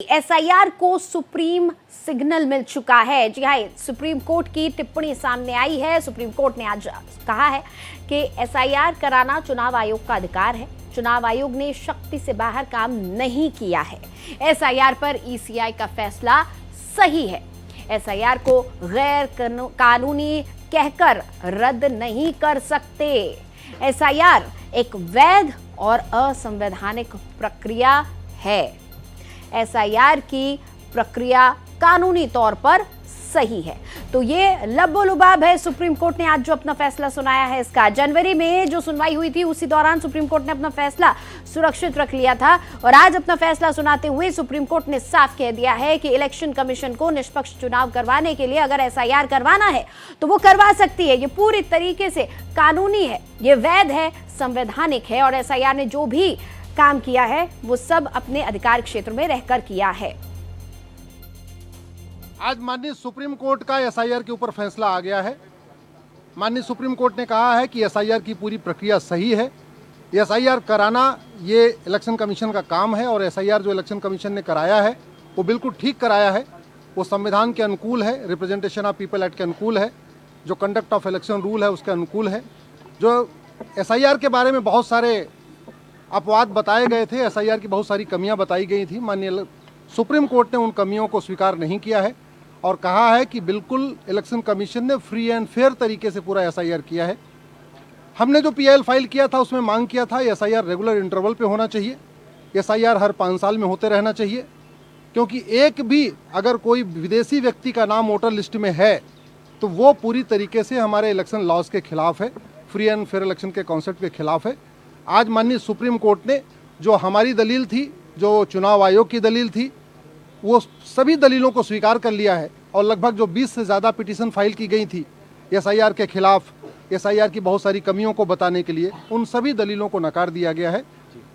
SIR को supreme signal मिल चुका है। जी हाँ, सुप्रीम कोर्ट की टिप्पणी सामने आई है। सुप्रीम कोर्ट ने आज कहा है कि एसआईआर कराना चुनाव आयोग का अधिकार है। चुनाव आयोग ने शक्ति से बाहर काम नहीं किया है। एसआईआर पर ईसीआई का फैसला सही है। एसआईआर को गैर कानूनी कहकर रद्द नहीं कर सकते। एसआईआर एक वैध और असंवैधानिक प्रक्रिया है। एसआईआर की प्रक्रिया कानूनी तौर पर सही है। तो ये लबो-लुबाब है सुप्रीम कोर्ट ने आज जो अपना फैसला सुनाया है इसका। जनवरी में जो सुनवाई हुई थी उसी दौरान सुप्रीम कोर्ट ने अपना फैसला सुरक्षित रख लिया था और आज अपना फैसला सुनाते हुए सुप्रीम कोर्ट ने साफ कह दिया है कि इलेक्शन कमीशन को निष्पक्ष चुनाव करवाने के लिए अगर एसआईआर करवाना है तो वो करवा सकती है। ये पूरी तरीके से कानूनी है, ये वैध है, संवैधानिक है और एसआईआर ने जो भी काम किया है वो सब अपने अधिकार क्षेत्र में रहकर किया है। आज माननीय सुप्रीम कोर्ट का एसआईआर के ऊपर फैसला आ गया है। माननीय सुप्रीम कोर्ट ने कहा है कि एसआईआर की पूरी प्रक्रिया सही है। एसआईआर कराना ये इलेक्शन कमीशन का काम है और एसआईआर जो इलेक्शन कमीशन ने कराया है वो बिल्कुल ठीक कराया है। वो संविधान के अनुकूल है, रिप्रेजेंटेशन ऑफ पीपल एक्ट के अनुकूल है, जो कंडक्ट ऑफ इलेक्शन रूल है उसके अनुकूल है। जो एसआईआर के बारे में बहुत सारे अपवाद बताए गए थे, एसआईआर की बहुत सारी कमियां बताई गई थी, माननीय सुप्रीम कोर्ट ने उन कमियों को स्वीकार नहीं किया है और कहा है कि बिल्कुल इलेक्शन कमीशन ने फ्री एंड फेयर तरीके से पूरा एसआईआर किया है। हमने जो पीआईएल फाइल किया था उसमें मांग किया था एसआईआर रेगुलर इंटरवल पे होना चाहिए, एसआईआर हर 5 साल में होते रहना चाहिए, क्योंकि एक भी अगर कोई विदेशी व्यक्ति का नाम वोटर लिस्ट में है तो वो पूरी तरीके से हमारे इलेक्शन लॉज के खिलाफ है, फ्री एंड फेयर इलेक्शन के कॉन्सेप्ट के खिलाफ है। आज माननीय सुप्रीम कोर्ट ने जो हमारी दलील थी, जो चुनाव आयोग की दलील थी, वो सभी दलीलों को स्वीकार कर लिया है और लगभग जो 20 से ज़्यादा पिटीशन फाइल की गई थी एसआईआर के खिलाफ, एसआईआर की बहुत सारी कमियों को बताने के लिए, उन सभी दलीलों को नकार दिया गया है।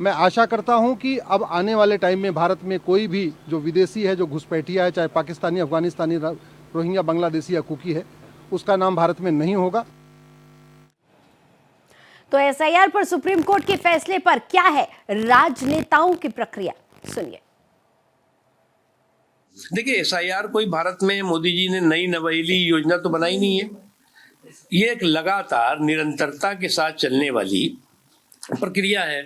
मैं आशा करता हूं कि अब आने वाले टाइम में भारत में कोई भी जो विदेशी है, जो घुसपैठिया है, चाहे पाकिस्तानी, अफगानिस्तानी, रोहिंग्या, बांग्लादेशी या कुकी है, उसका नाम भारत में नहीं होगा। तो एसआईआर पर सुप्रीम कोर्ट के फैसले पर क्या है राजनेताओं की प्रतिक्रिया, सुनिए। देखिए, एसआईआर कोई भारत में मोदी जी ने नई नवेली योजना तो बनाई नहीं है। ये एक लगातार निरंतरता के साथ चलने वाली प्रक्रिया है।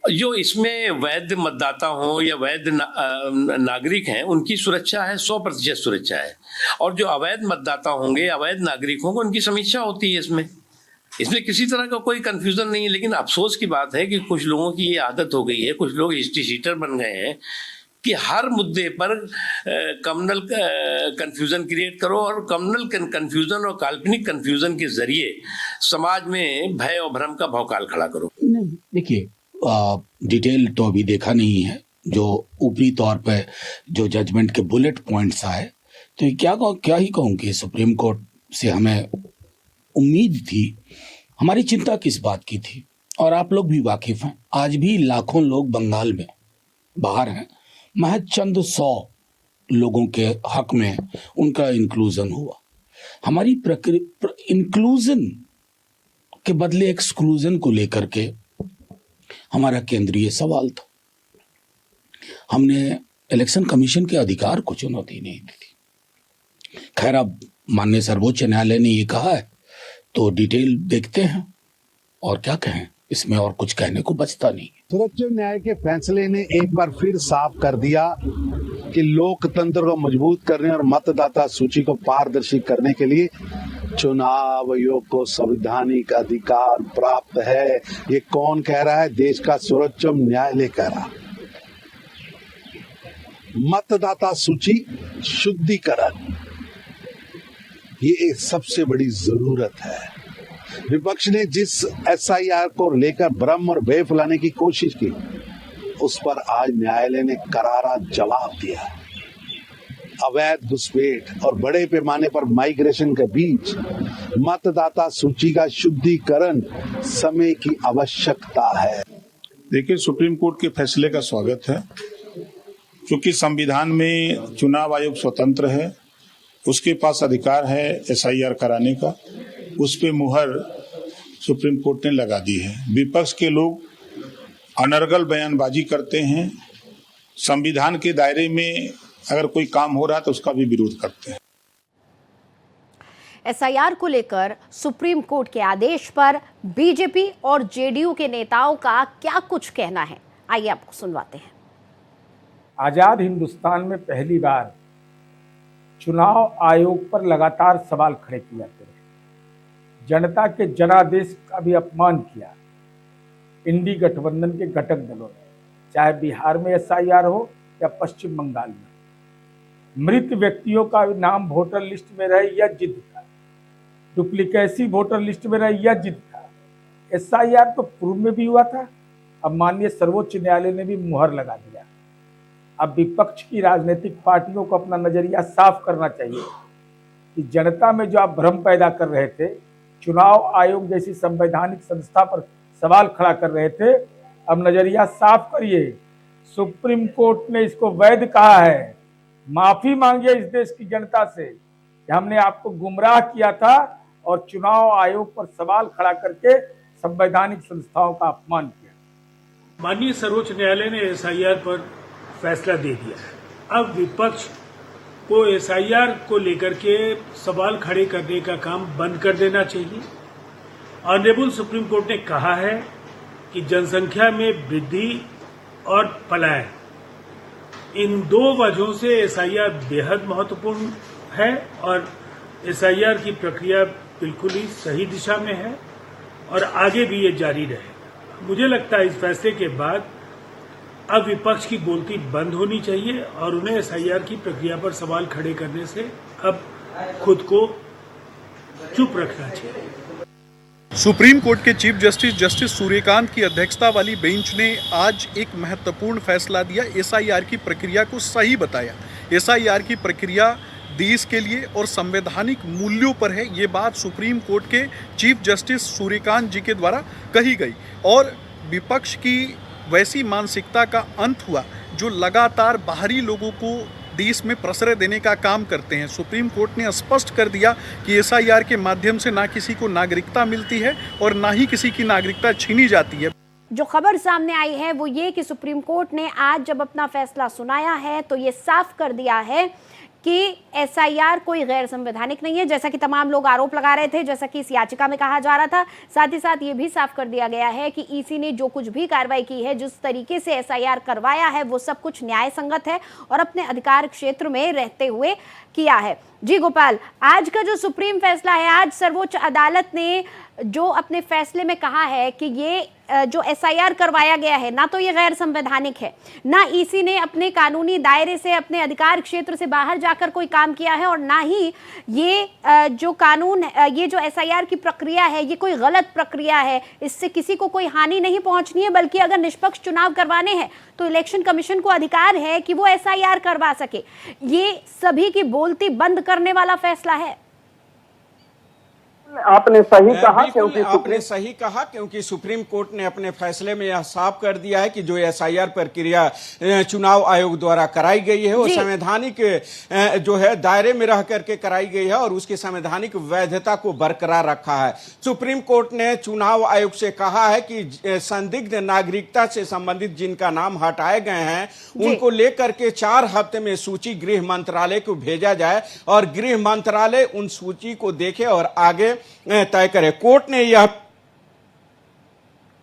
जो इसमें वैध मतदाता हो या वैध नागरिक हैं, उनकी सुरक्षा है, 100% सुरक्षा है। और जो अवैध मतदाता होंगे, अवैध नागरिक होंगे, उनकी समीक्षा होती है। इसमें किसी तरह का कोई कंफ्यूजन नहीं है। लेकिन अफसोस की बात है कि कुछ लोगों की ये आदत हो गई है, कुछ लोग हिस्ट्री शीटर बन गए हैं कि हर मुद्दे पर कम्युनल कंफ्यूजन क्रिएट करो और कम्युनल कंफ्यूजन और काल्पनिक कंफ्यूजन के जरिए समाज में भय और भ्रम का भौकाल खड़ा करो। देखिए, डिटेल तो अभी देखा नहीं है, जो ऊपरी तौर पे जो जजमेंट के बुलेट पॉइंट्स आए, तो क्या ही कहूँ कि सुप्रीम कोर्ट से हमें उम्मीद थी। हमारी चिंता किस बात की थी और आप लोग भी वाकिफ हैं, आज भी लाखों लोग बंगाल में बाहर हैं, महज चंद 100 लोगों के हक में उनका इंक्लूजन हुआ। हमारी इंक्लूजन के बदले एक्सक्लूजन को लेकर के हमारा केंद्रीय सवाल था। हमने इलेक्शन कमीशन के अधिकार को चुनौती नहीं दी थी। खैर, अब माननीय सर्वोच्च न्यायालय ने ये कहा है तो डिटेल देखते हैं और क्या कहें, इसमें और कुछ कहने को बचता नहीं। सर्वोच्च न्यायालय के फैसले ने एक बार फिर साफ कर दिया कि लोकतंत्र को मजबूत करने और मतदाता सूची को पारदर्शी करने के लिए चुनाव आयोग को संवैधानिक अधिकार प्राप्त है। ये कौन कह रहा है? देश का सर्वोच्च न्यायालय कह रहा। मतदाता सूची शुद्धिकरण, ये एक सबसे बड़ी जरूरत है। विपक्ष ने जिस एसआईआर को लेकर भ्रम और भय फैलाने की कोशिश की, उस पर आज न्यायालय ने करारा जवाब दिया। अवैध घुसपैठ और बड़े पैमाने पर माइग्रेशन के बीच मतदाता सूची का शुद्धिकरण समय की आवश्यकता है। देखिए, सुप्रीम कोर्ट के फैसले का स्वागत है, क्योंकि संविधान में चुनाव आयोग स्वतंत्र है, उसके पास अधिकार है एसआईआर कराने का। उस पे मुहर सुप्रीम कोर्ट ने लगा दी है। विपक्ष के लोग अनर्गल बयानबाजी करते हैं संविधान के दायरे में अगर कोई काम हो रहा है तो उसका भी विरोध करते हैं। एसआईआर को लेकर सुप्रीम कोर्ट के आदेश पर बीजेपी और जेडीयू के नेताओं का क्या कुछ कहना है, आइए आपको सुनवाते हैं। आजाद हिंदुस्तान में पहली बार चुनाव आयोग पर लगातार सवाल खड़े किए जाते रहे। जनता के जनादेश का भी अपमान किया इंडी गठबंधन के घटक दलों ने, चाहे बिहार में एसआईआर हो या पश्चिम बंगाल में। मृत व्यक्तियों का नाम वोटर लिस्ट में रहे या जिद का, डुप्लीकेसी वोटर लिस्ट में रहे या जिद का। एसआईआर तो पूर्व में भी हुआ था, अब माननीय सर्वोच्च न्यायालय ने भी मुहर लगा दिया। अब विपक्ष की राजनीतिक पार्टियों को अपना नजरिया साफ करना चाहिए कि जनता में जो आप भ्रम पैदा कर रहे थे, चुनाव आयोग जैसी संवैधानिक संस्था पर सवाल खड़ा कर रहे थे, अब नजरिया साफ करिए। सुप्रीम कोर्ट ने इसको वैध कहा है। माफी मांगिए इस देश की जनता से कि हमने आपको गुमराह किया था और चुनाव आयोग पर सवाल खड़ा करके संवैधानिक संस्थाओं का अपमान किया। माननीय सर्वोच्च न्यायालय ने एसआईआर पर फैसला दे दिया है। अब विपक्ष को एसआईआर को लेकर के सवाल खड़े करने का काम बंद कर देना चाहिए। ऑनरेबल सुप्रीम कोर्ट ने कहा है कि जनसंख्या में वृद्धि और पलायन, इन दो वजहों से एसआईआर बेहद महत्वपूर्ण है और एसआईआर की प्रक्रिया बिल्कुल ही सही दिशा में है और आगे भी ये जारी रहेगा। मुझे लगता है इस फैसले के बाद अब विपक्ष की बोलती बंद होनी चाहिए और उन्हें एसआईआर की प्रक्रिया पर सवाल खड़े करने से अब खुद को चुप रखना चाहिए। सुप्रीम कोर्ट के चीफ जस्टिस सूर्यकांत की अध्यक्षता वाली बेंच ने आज एक महत्वपूर्ण फैसला दिया। एसआईआर की प्रक्रिया को सही बताया। एसआईआर की प्रक्रिया देश के लिए और संवैधानिक मूल्यों पर है, ये बात सुप्रीम कोर्ट के चीफ जस्टिस सूर्यकांत जी के द्वारा कही गई और विपक्ष की वैसी मानसिकता का अंत हुआ जो लगातार बाहरी लोगों को देश में प्रश्रय देने का काम करते हैं। सुप्रीम कोर्ट ने स्पष्ट कर दिया कि एसआईआर के माध्यम से ना किसी को नागरिकता मिलती है और ना ही किसी की नागरिकता छीनी जाती है। जो खबर सामने आई है वो ये कि सुप्रीम कोर्ट ने आज जब अपना फैसला सुनाया है तो ये साफ कर दिया है कि एसआईआर कोई गैर संवैधानिक नहीं है, जैसा कि तमाम लोग आरोप लगा रहे थे, जैसा कि इस याचिका में कहा जा रहा था। साथ ही साथ ये भी साफ कर दिया गया है कि ईसी ने जो कुछ भी कार्रवाई की है, जिस तरीके से एसआईआर करवाया है, वो सब कुछ न्याय संगत है और अपने अधिकार क्षेत्र में रहते हुए किया है। जी गोपाल, आज का जो सुप्रीम फैसला है, आज सर्वोच्च अदालत ने जो अपने फैसले में कहा है कि ये जो एसआईआर करवाया गया है ना तो ये गैर संवैधानिक है, ना ईसी ने अपने कानूनी दायरे से, अपने अधिकार क्षेत्र से बाहर जाकर कोई काम किया है और ना ही ये जो कानून, ये जो एसआईआर की प्रक्रिया है ये कोई गलत प्रक्रिया है, इससे किसी को कोई हानि नहीं पहुंचनी है, बल्कि अगर निष्पक्ष चुनाव करवाने हैं तो इलेक्शन कमीशन को अधिकार है कि वो एसआईआर करवा सके। ये सभी की बोलती बंद करने वाला फैसला है। आपने सही कहा क्योंकि सुप्रीम कोर्ट ने अपने फैसले में यह साफ कर दिया है कि जो एसआईआर प्रक्रिया चुनाव आयोग द्वारा कराई गई है वो संवैधानिक जो है दायरे में रह करके कराई गई है और उसकी संवैधानिक वैधता को बरकरार रखा है। सुप्रीम कोर्ट ने चुनाव आयोग से कहा है कि संदिग्ध नागरिकता से संबंधित जिनका नाम हटाए गए हैं उनको लेकर के 4 हफ्ते में सूची गृह मंत्रालय को भेजा जाए और गृह मंत्रालय उन सूची को देखे और आगे तय करे। कोर्ट ने यह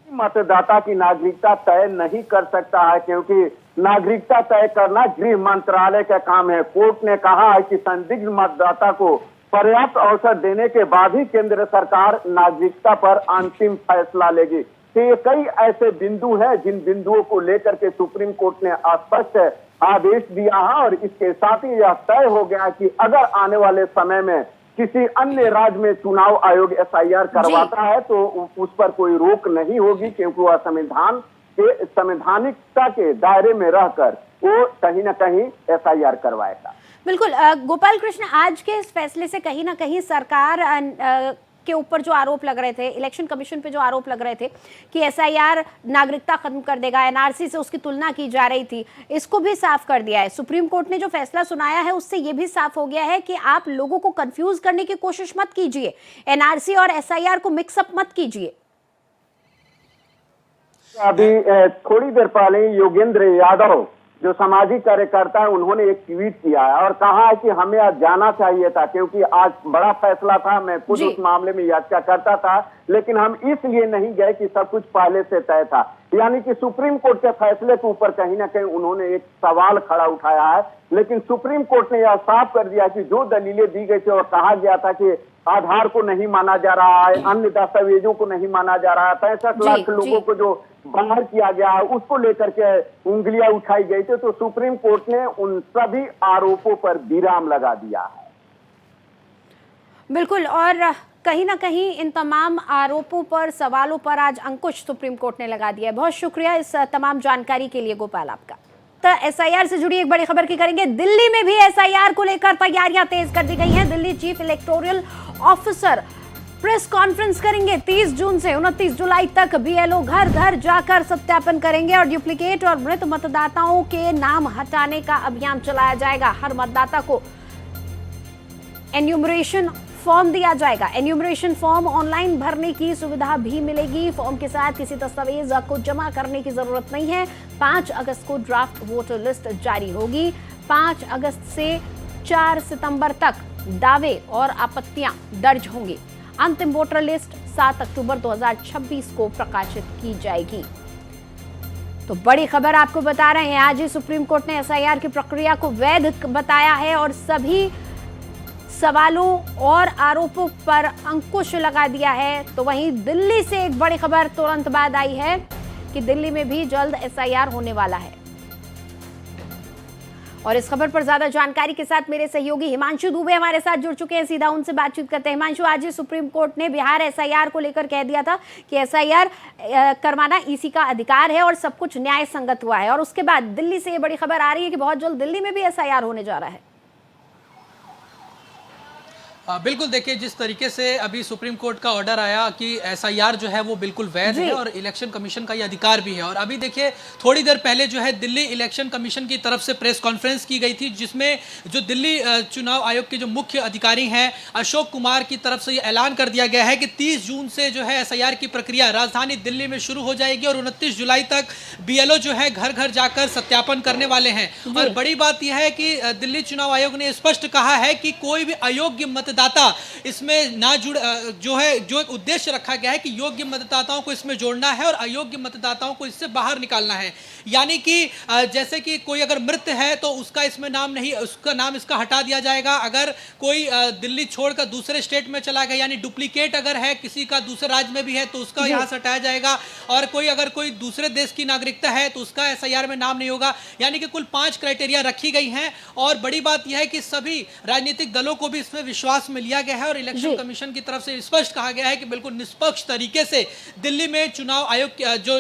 मतदाता की नागरिकता तय नहीं कर सकता है क्योंकि नागरिकता तय करना गृह मंत्रालय का काम है। कोर्ट ने कहा है कि संदिग्ध मतदाता को पर्याप्त अवसर देने के बाद ही केंद्र सरकार नागरिकता पर अंतिम फैसला लेगी। तो ये कई ऐसे बिंदु हैं जिन बिंदुओं को लेकर के सुप्रीम कोर्ट ने स्पष्ट आदेश दिया है और इसके साथ ही यह तय हो गया कि अगर आने वाले समय में किसी अन्य राज्य में चुनाव आयोग एसआईआर करवाता है तो उस पर कोई रोक नहीं होगी क्योंकि वह संवैधानिकता के दायरे में रहकर वो कहीं ना कहीं एसआईआर करवाएगा। बिल्कुल गोपाल कृष्ण, आज के इस फैसले से कहीं ना कहीं सरकार के ऊपर जो आरोप लग रहे थे, इलेक्शन कमीशन पे जो आरोप लग रहे थे कि एसआईआर नागरिकता खत्म कर देगा, एनआरसी से उसकी तुलना की जा रही थी, इसको भी साफ कर दिया है। सुप्रीम कोर्ट ने जो फैसला सुनाया है उससे ये भी साफ हो गया है कि आप लोगों को कंफ्यूज करने की कोशिश मत कीजिए, एनआरसी और एसआईआर को मिक्सअप मत कीजिए। अभी थोड़ी देर पहले योगेंद्र यादव जो सामाजिक कार्यकर्ता है उन्होंने एक ट्वीट किया है और कहा है कि हमें आज जाना चाहिए था, क्योंकि आज बड़ा फैसला था। मैं खुद उस मामले में याचिका करता था, लेकिन हम इसलिए नहीं गए कि सब कुछ पहले से तय था। यानी कि सुप्रीम कोर्ट के फैसले के ऊपर कहीं ना कहीं उन्होंने एक सवाल खड़ा उठाया है, लेकिन सुप्रीम कोर्ट ने यह साफ कर दिया कि जो दलीलें दी गई थी और कहा गया था कि आधार को नहीं माना जा रहा है, अन्य दस्तावेजों को नहीं माना जा रहा है, 65 लाख लोगों को जो बाहर किया गया है उसको लेकर के उंगलियां उठाई गई थी, तो सुप्रीम कोर्ट ने उन सभी आरोपों पर विराम लगा दिया है। बिल्कुल, और कहीं ना कहीं इन तमाम आरोपों पर, सवालों पर आज अंकुश सुप्रीम कोर्ट ने लगा दिया है। बहुत शुक्रिया इस तमाम जानकारी के लिए गोपाल आपका। तो एसआईआर से जुड़ी एक बड़ी खबर की करेंगे। दिल्ली में भी एसआईआर को लेकर तैयारियां तेज कर दी गई हैं। Delhi chief electoral officer press conference करेंगे 30 जून से 29 जुलाई तक। बीएलओ घर घर जाकर सत्यापन करेंगे और डुप्लीकेट और मृत मतदाताओं के नाम हटाने का अभियान चलाया जाएगा। हर मतदाता को एन्यूमरेशन फॉर्म दिया जाएगा। एन्यूमरेशन फॉर्म ऑनलाइन भरने की सुविधा भी मिलेगी। फॉर्म के साथ किसी दस्तावेज को जमा करने की जरूरत नहीं है। 5 अगस्त को ड्राफ्ट वोटर लिस्ट जारी होगी। 5 अगस्त से 4 सितंबर तक दावे और आपत्तियां दर्ज होंगी। अंतिम वोटर लिस्ट 7 अक्टूबर 2026 को प्रकाशित की जाएगी। तो बड़ी खबर आपको बता रहे हैं, आज ही सुप्रीम कोर्ट ने एसआईआर की प्रक्रिया को वैध बताया है और सभी सवालों और आरोपों पर अंकुश लगा दिया है। तो वहीं दिल्ली से एक बड़ी खबर तुरंत बाद आई है कि दिल्ली में भी जल्द एसआईआर होने वाला है। और इस खबर पर ज्यादा जानकारी के साथ मेरे सहयोगी हिमांशु दुबे हमारे साथ जुड़ चुके हैं। सीधा उनसे बातचीत करते हैं। हिमांशु, आज ही सुप्रीम कोर्ट ने बिहार एसआईआर को लेकर कह दिया था कि एसआईआर करवाना ईसी का अधिकार है और सब कुछ न्याय संगत हुआ है, और उसके बाद दिल्ली से ये बड़ी खबर आ रही है कि बहुत जल्द दिल्ली में भी एसआईआर होने जा रहा है। बिल्कुल, देखिए जिस तरीके से अभी सुप्रीम कोर्ट का ऑर्डर आया कि एसआईआर जो है वो बिल्कुल वैध है और इलेक्शन कमीशन का ये अधिकार भी है। और अभी देखिए थोड़ी देर पहले जो है दिल्ली इलेक्शन कमीशन की तरफ से प्रेस कॉन्फ्रेंस की गई थी, जिसमें जो दिल्ली चुनाव आयोग के जो मुख्य अधिकारी हैं अशोक कुमार की तरफ से ये ऐलान कर दिया गया है कि 30 जून से जो है एसआईआर की प्रक्रिया राजधानी दिल्ली में शुरू हो जाएगी और 29 जुलाई तक बीएलओ जो है घर घर जाकर सत्यापन करने वाले हैं। और बड़ी बात यह है कि दिल्ली चुनाव आयोग ने स्पष्ट कहा है कि कोई भी अयोग्य मतदाता इसमें ना जुड़, जो है जो एक उद्देश्य रखा गया है कि योग्य मतदाताओं को इसमें जोड़ना है और अयोग्य मतदाताओं को इससे बाहर निकालना है। यानी कि जैसे कि कोई अगर मृत है तो उसका इसमें नाम नहीं, उसका नाम इसका हटा दिया जाएगा। अगर कोई दिल्ली छोड़कर दूसरे स्टेट में चला गया, यानी डुप्लीकेट अगर है किसी का दूसरे राज्य में भी है तो उसका यहाँ से हटाया जाएगा। और अगर कोई दूसरे देश की नागरिकता है तो उसका एसआईआर में नाम नहीं होगा। यानी कि कुल 5 क्राइटेरिया रखी गई हैं। और बड़ी बात यह है कि सभी राजनीतिक दलों को भी इसमें विश्वास में लिया गया है और इलेक्शन कमीशन की तरफ से स्पष्ट कहा गया है कि बिल्कुल निष्पक्ष तरीके से दिल्ली में चुनाव आयोग जो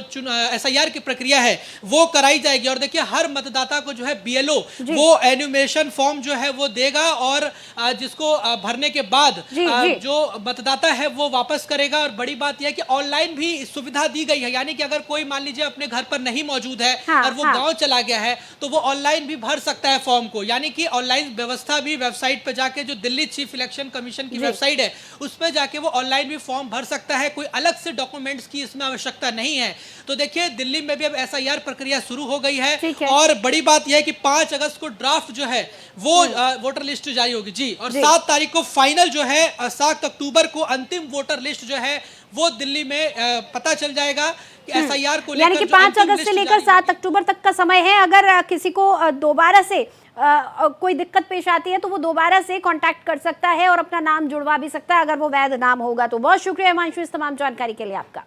एसआईआर की प्रक्रिया है वो कराई जाएगी। और देखिए हर मतदाता को जो है बीएलओ वो एन्यूमरेशन फॉर्म जो है वो देगा और जिसको भरने के बाद जो मतदाता है वो वापस करेगा। और बड़ी बात यह है कि ऑनलाइन भी सुविधा दी गई है, यानी कि अगर कोई मान लीजिए अपने घर पर नहीं मौजूद है और वो गाँव चला गया है तो वो ऑनलाइन भी भर सकता है फॉर्म को। यानी कि ऑनलाइन व्यवस्था भी वेबसाइट पर जाके, जो दिल्ली चीफ इलेक्शन कमीशन की वेबसाइट है उस पर जाके वो ऑनलाइन भी फॉर्म भर सकता है। कोई अलग से डॉक्यूमेंट्स की इसमें आवश्यकता नहीं है। तो देखिए दिल्ली में भी अब एसआईआर प्रक्रिया शुरू हो गई है। और बड़ी बात यह है कि 5 अगस्त को ड्राफ्ट जो है वो वोटर लिस्ट जारी होगी जी, और 7 तारीख को फाइनल जो है, 7 अक्टूबर को अंतिम वोटर लिस्ट जो है वो दिल्ली में पता चल जाएगा कि एसआईआर को लेकर, यानी कि 5 अगस्त से लेकर 7 अक्टूबर तक का समय है। अगर किसी को दोबारा से कोई दिक्कत पेश आती है तो वो दोबारा से कांटेक्ट कर सकता है और अपना नाम जुड़वा भी सकता है अगर वो वैध नाम होगा तो। बहुत शुक्रिया हिमांशु इस तमाम जानकारी के लिए आपका।